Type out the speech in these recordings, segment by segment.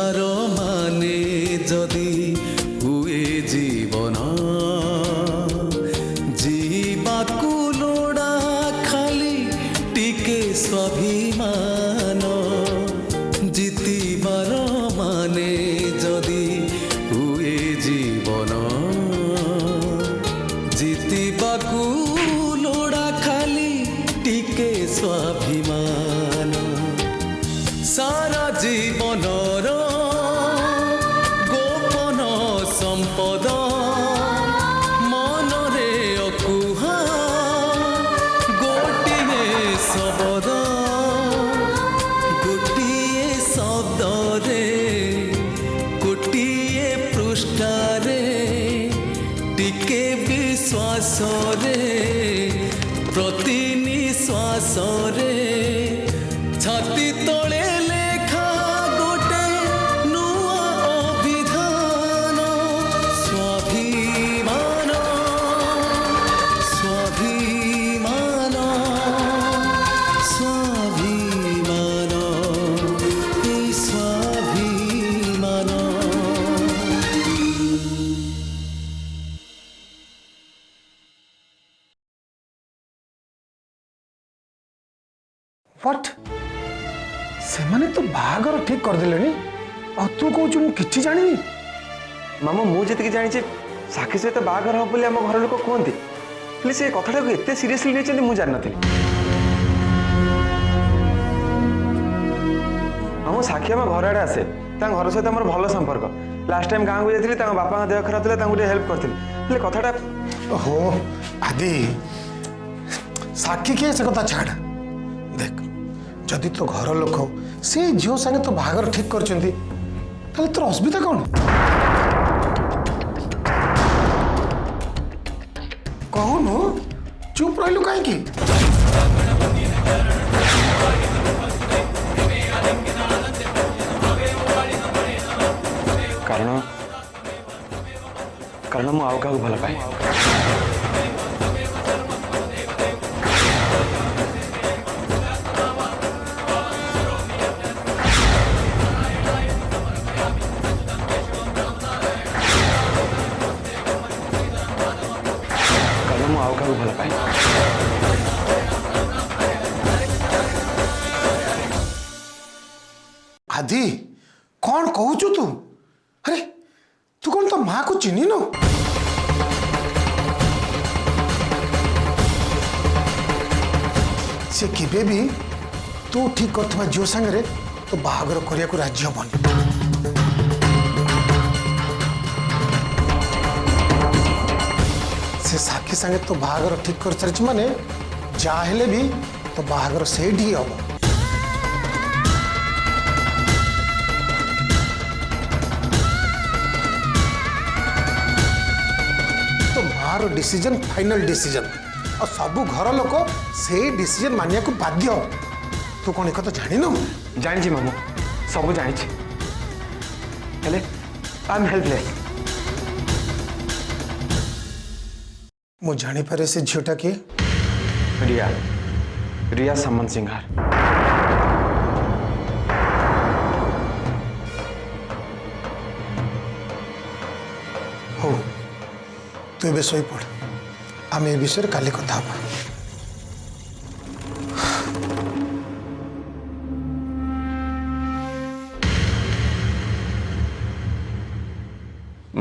संसार माने जदि हुए जीवन जीवाकू लोड़ा खाली टिके स्वाभिमान जीतिबार माने जदि हुए जीवन जीतिबाकू लोड़ा खाली टिके स्वाभिमान सारा जीवनर गोपन संपद मनरे अकुहा गोटिए शब्द गोटिए शब्दरे गोटिए पृष्ठारे टिके विश्वास रे प्रति निश्वास रे छाती तले लेखा गोटे नुआ अभिधान स्वाभिमान स्वाभिमान स्वाभिमान ए स्वाभिमान। व्हाट से माने तो बाहागर ठीक कर देले आ तू कहूँ मु किछि जानी मामू मुझे जानी साक्षी सहित बाहागर हम बोली आम घर लोक कहते हेल्ले से कथाटा को एत सीरियसली नहीं मुझे जान नी मामू साक्षी आम घर आड़े आसे घर सहित आम भल संपर्क लास्ट टाइम गाँव को जाइए बापा देह खराब था हेल्प करी कथाटा हो आदि साक्षी किए से कथा छाड़ देख जदि तो घर लोक से झील संगे तो बाहागर ठीक करछंती ताले तोर असुविधा कौन कहूनु चुप रहिलु काहे की कारण कारण मु आउ का भल पाए भल पाए आदि कौन कहू तू अरे तू कौन तो माँ को चिन्ह न से केबे भी तू ठीक करथबा झियो संगे तो बाहागर करिया को राज्य हबन से साक्षी संगे तो बाहागर ठीक कर सारी माने जाहेले भी तो बाहागर से ढी हम तो मार डिसीजन फाइनल डिसीजन और सबू घर लोक से डिसीजन मानिया को बाध्य तू कौन एक तो जानी न जानी मामू सब जानी हेले आई एम हेल्पलेस मु जानी पारे से झीटा किए रिया रिया सामन सिंघार हो तू ए शोई पड़ आम ए विषय काली कथा हबा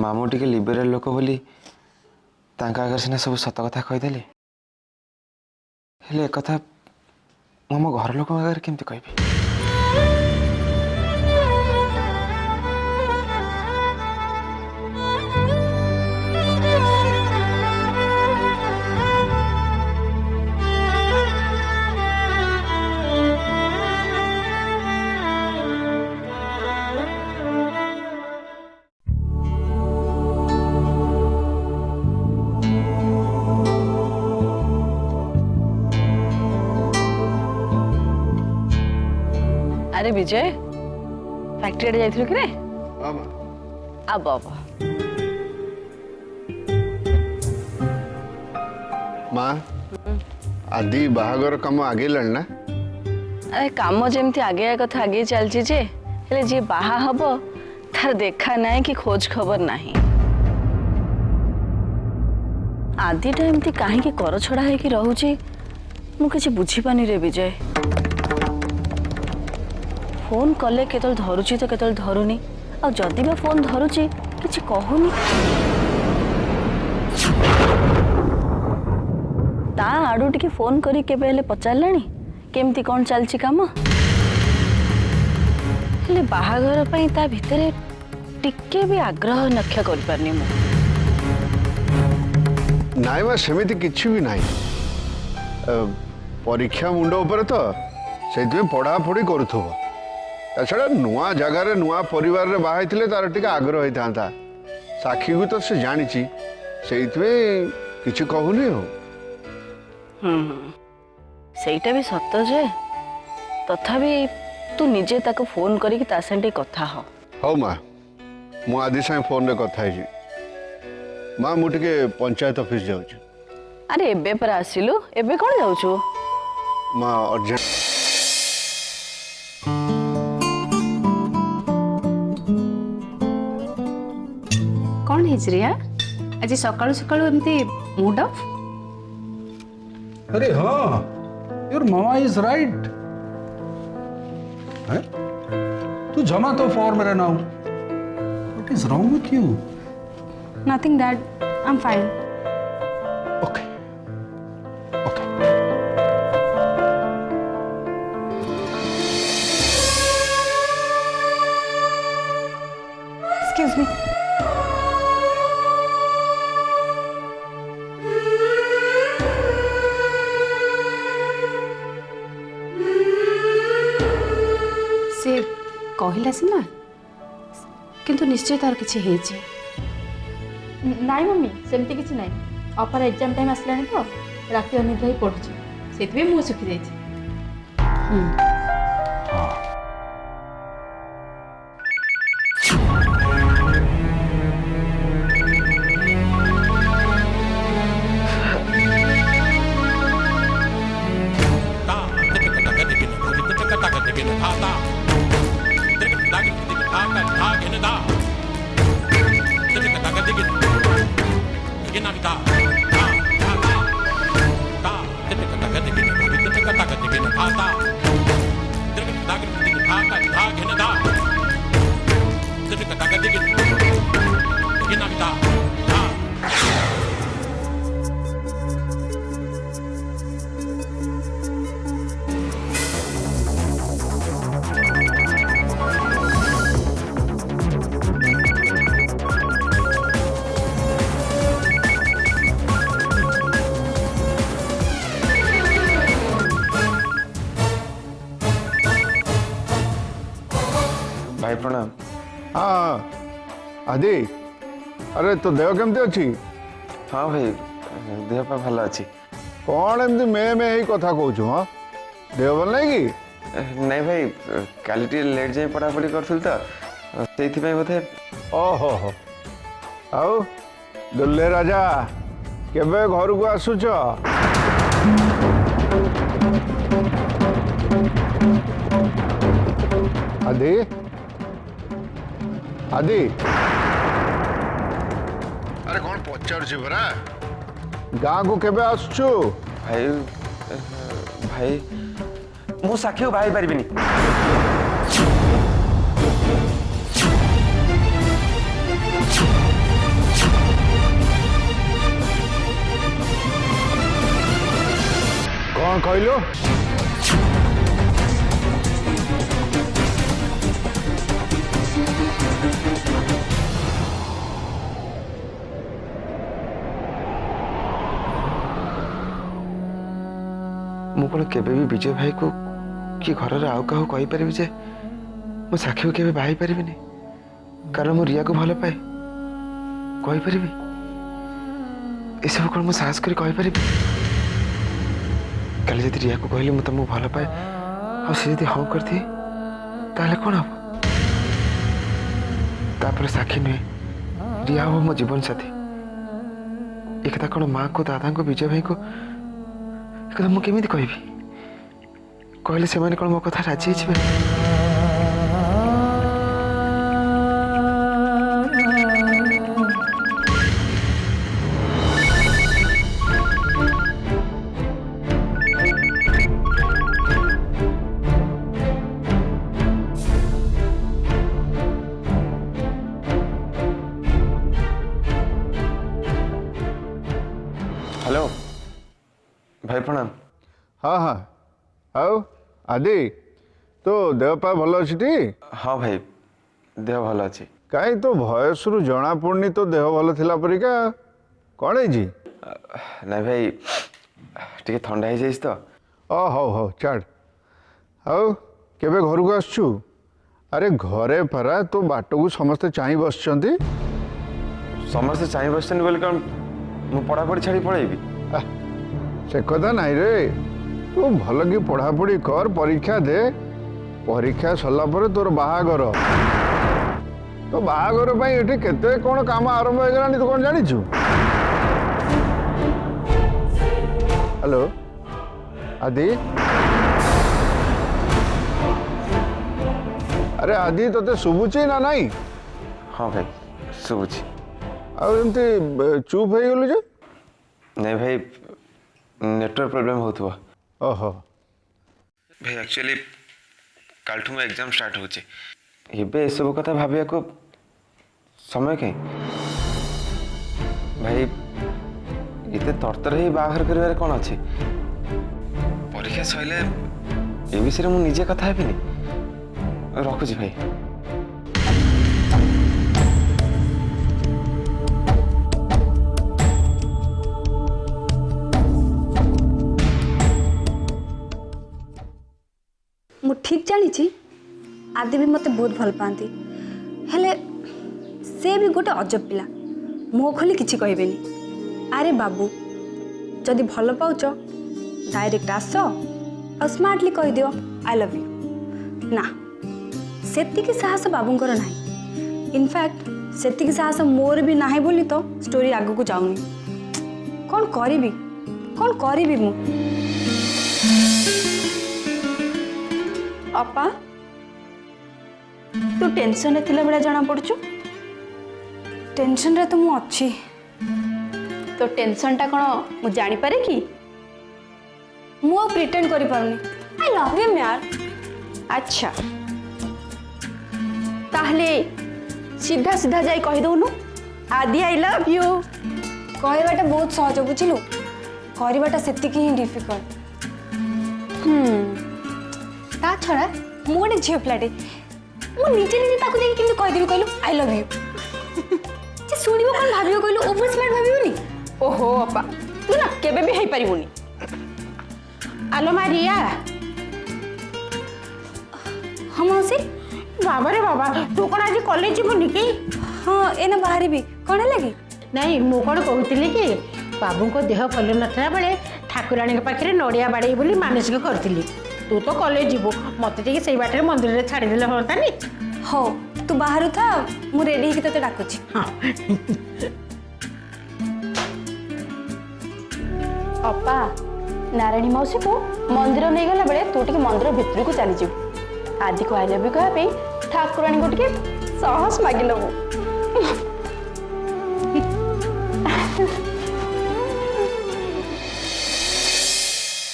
मामू टिके लिबरल लोक बोली तांका आगे सीना सब सत कथा कहीदेली हेले एक कथा मो घर लोक आगे केमती कहबी अरे विजय फैक्ट्री आड़े जाइथिलु कि रे अब माँ आदि बाहागर कम आगे लड़ना अरे काम जमती आगे कथा आगे चलची जे हेले जे बाहा हबो तार देखा नहीं कि खोज खबर नहीं आदिटा एमती कहीं कर छड़ा है कि रोचे मु किसी बुझी पानी रे विजय फोन कले केतल धरुची तो केतल धरुनी आ जदि बा फोन धरुची किसी कहूनी ता आडू टिके फोन करी केबे हेले पचारलानी केमती कौन चलची काम हेले बाहाघर पई ता भितरे टिके भी आग्रह नक्ष्य कर पारनी मु नाई मा सेमिति किछि भी नाही परीक्षा मुंड ऊपर तो से पढ़ापढ़ी करुथुब ताछड़ा नुआ जगार नुआ परिवार रे बाहाई थिले तार टिके आग्रह होई थांता साखी को तो से जानिची सेइतवे किछि कहूनी हो सेटा भी सत जे तथापि तू निजे ताको फोन करी ता संगे कथा हो हौ माँ मु आदि सां फोन रे कथा है माँ मु टिके पंचायत ऑफिस जाऊँ अरे एबे पर आसिलु एबे कौन जाऊछु माँ अर्जेंट कौन है रिया आज सकाळु सकाळु एमती मूड ऑफ अरे हाँ योर मामा इज राइट तू जमा तो फॉर्म रहना हूँ what is wrong with you nothing that I am fine okay okay excuse me से कहला सीना किंतु निश्चय तार किछि हेछि नाई मम्मी सेमती किसी नाई अपार एग्जाम टाइम आसलानी तो राति अनिद्रा ही पढ़ुची से मुँह सुखी जाइए भाई प्रणाम हाँ आदि अरे तो देह केमती अच्छी हाँ भाई देह पा भल अच्छी कौन एमती मे ही कथा कहूँ हाँ देह भल नहीं कि नहीं भाई काली टे लेट जाए पढ़ापढ़ी करूँ तो से बोधे ओहो हो आउ दुल्ले राजा केबे घर को आसुच आदि आदि अरे कौन पचार भरा गाँ को केबे आसुचु भाई भाई मु साक्षी को बाहाई पारिबिनी कौन कहलो मु कौन केबे भी विजय भाई को कि घर आउ क्या कहीपर जे मो साक्षी को केबे बाहाई पारिबिनी कारण मु रिया को भल पाए कहीपर एसब कौन मु साहस कर कहीपर कल जब रिया को कहली तुमको भल पाए आदि हाँ करती ताले कौन हम तापर साक्षी नुहे रिया हम मो जीवन साथी एक कौन माँ को दादा को विजय भाई को एक मुझे केमी कहि कहले से कौन मो कथा राजी प्रणाम। हाँ हाँ आओ आदि तो देह पा भल अच्छी टी? हाँ भाई देह भल अच्छी। कहीं तो भयसरू जना पड़नी तो देह भल थिला परिका कौन है? नहीं भाई टिके थंडा हो तो। हौ हौ छाड़। आओ केबे घर को आसचु? अरे घरे परा तो बाट को समस्ते चाह बस समस्ते चाह बस बोले कौन मु पढ़ापढ़ी छाड़ी पड़ेबी? से कथा नहीं रे, तू भल कि पढ़ापढ़ी कर, परीक्षा दे, परीक्षा सरला पर तोर बाहागर। तो बाहागर पाई एठी केते कोन काम आरंभ हो गलानी तू कोन जानिछु? हेलो आदि, अरे आदि तोते शुभुची ना नहीं? हाँ भाई शुभुची। आ एमती चुप हो गलु जे? नहीं भाई नेटवर्क प्रोब्लेम होथुवा। ओहो भाई एक्चुअली कालठू में एग्जाम स्टार्ट होचे, एबे ए सब कथा भाबिया को समय कहीं भाई इते तरतर ही बाहर करिवार कोन अछि? परीक्षा सइले ए विषय मु निजे कथा हेबिनी। रखुची भाई। मु ठीक जानी आदि भी मते बहुत भल पाती हेले से भी गोटे अजब पिला मुह खोली किछि कहबेनी। अरे बाबू जदि भल पाउच डायरेक्ट आस और स्मार्टली कह दियो आई लव यू ना। सेतिकी साहस बाबूंकर नाही, इनफैक्ट सेतिकी साहस मोर भी नाही बोली तो स्टोरी आगु को जाउनी। कौन करिबी मु? अपा तू टेंशन रे थिला बेला जाना पड़छु। टेंशन रे तो मु अच्छी। तो टेंशन टा कोन मु जानी पारे कि? मु प्रिटेंड करि पारुनी। आई लव यू यार। अच्छा ताहले सीधा सीधा जाई कहि दउनु आदि आई लव यू। कहबाटा बहुत सहज बुझिलु, करबाटा सेतिकी ही डिफिकल्ट। ता छड़ा मु गोटे झील पिलाटे मु निजे निजे ताको जाई किंतु कहि देबी कहलु आई लव यू। जे सुनिबो कोन भाबियो कहलु ओवर स्मार्ट भाबियोनी। ओहो अपा तू ना केबे भी हेई परिबुनी। आलो मारिया हम से बाबा रे बाबा तू कौन आज कॉलेज जीवनी कि? हाँ एना बाहरी भी कौन लगी? नहीं मु कौन कहती कि बाबू को देह भल नथिला बेले ठाकुराणी के पाखे नड़िया बाड़े बोली मानसिक करती। तू तो कॉलेज जीवु मत टे से बाटे मंदिर में छाड़देले हतानी। हो तू बाहर था मु रेडी होके तते डाकुची। हाँ अपा नारायणी मौसी को मंदिर नहीं गला बेले तू टिके मंदिर भितर को चली जीव। आदि को आई लव यू कह पे ठाकुराणी को टिके साहस मागी लबो।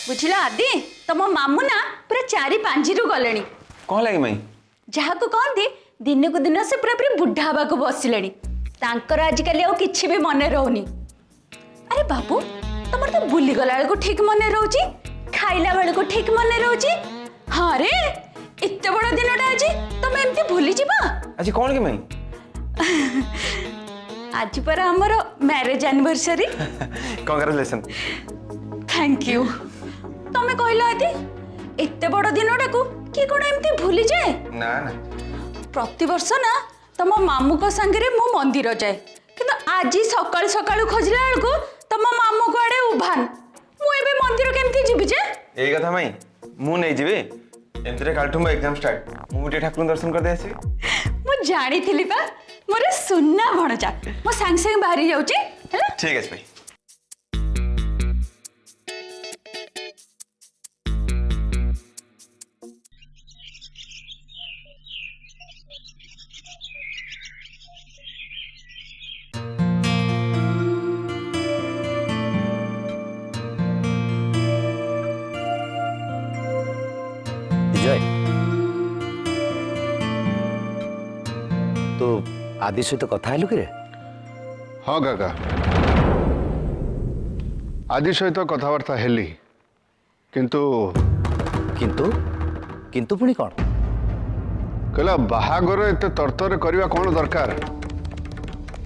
बुझिला आदि तम मामू ना पूरा 4-5 रु गलेनी। कौन लगे मई? जहाँ को कहती दिन को दिन से पूरा पूरी बुढ़ा हवा को बसिले तांकर आजिकल आउ किछि भी मन रहउनी। अरे बाबू तमर तो बुली गला बेल को ठीक मन रहउची, खाइला बेल को ठीक मन रहउची। हाँ रे इत्ते बड़ा दिनटा आज तुम एमती भूली जिबा? आज कौन के मई? आज पर हमर marriage anniversary. Congratulation. Thank you. तमे कहला आदि इत्ते बड़ा दिनटा को की कोन एमती भूली जाए? ना ना प्रति वर्ष ना तम मामू को संगे मु मंदिर जाए किंतु आज सकाळ सकाळ खोजला बेलको तम मामू को आड़े उभान मु एबे मंदिर केमती जीबी जे? एई कथा मई मु नै जीबे एमतरे कालठू में एग्जाम स्टार्ट मु उठे ठाकुर दर्शन कर दे आसी। मु जानी थिली बा मोरे सुन्ना भणजा मु संग संग बाहरी जाउची हैला। ठीक है भाई। तो आदि सहित कथा हेलु कि रे? हाँ काका आदि सहित कथबार्ता हेली किंतु किंतु किंतु पुणी कौन कहला बाहागर एत तरतर करवा कौन दरकार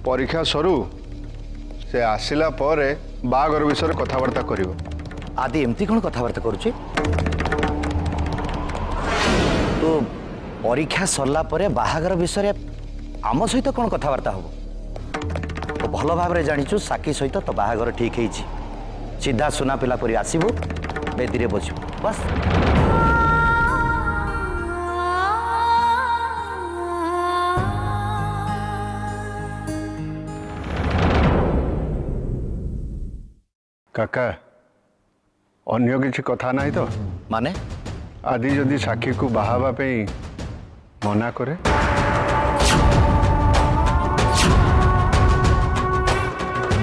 परीक्षा सरू से आसिला पर बाहागर विषय कथबार्ता करिवो। आदि एमती कौन कथबार्ता करुचे तो परीक्षा सरला परे बाहागर विषय आम सहित कौन कथबार्ता हम तो भल भाव जाचु साकी सहित तो बाहागर ठीक है सीधा सुना पिला परी आसबू बेदी बसबू बस। काका अन्य किसी कथा नहीं तो माने आदि जदि साक्षी को बाहाबा पे मना करे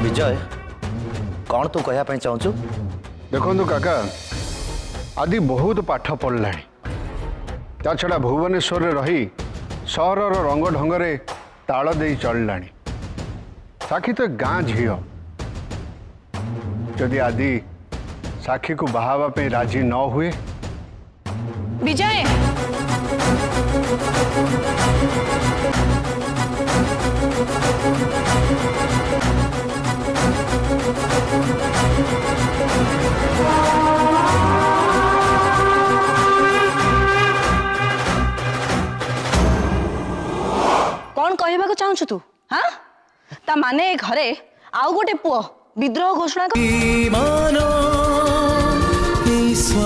विजय कौन तू कहया चाहूँ देखो काका आदि बहुत पाठ पढ़ला ता छड़ा भुवनेश्वर रही सहर रंग ढंगे ताल दे चलला साक्षी तो गाँ झील जदि आदि साक्षी को बाहाबा पे राजी न हुए विजय कौन कहबा चाहूँ तू हाँ ता माने घरे आउ गोटे पुओ विद्रोह घोषणा कर मानो ईश्वर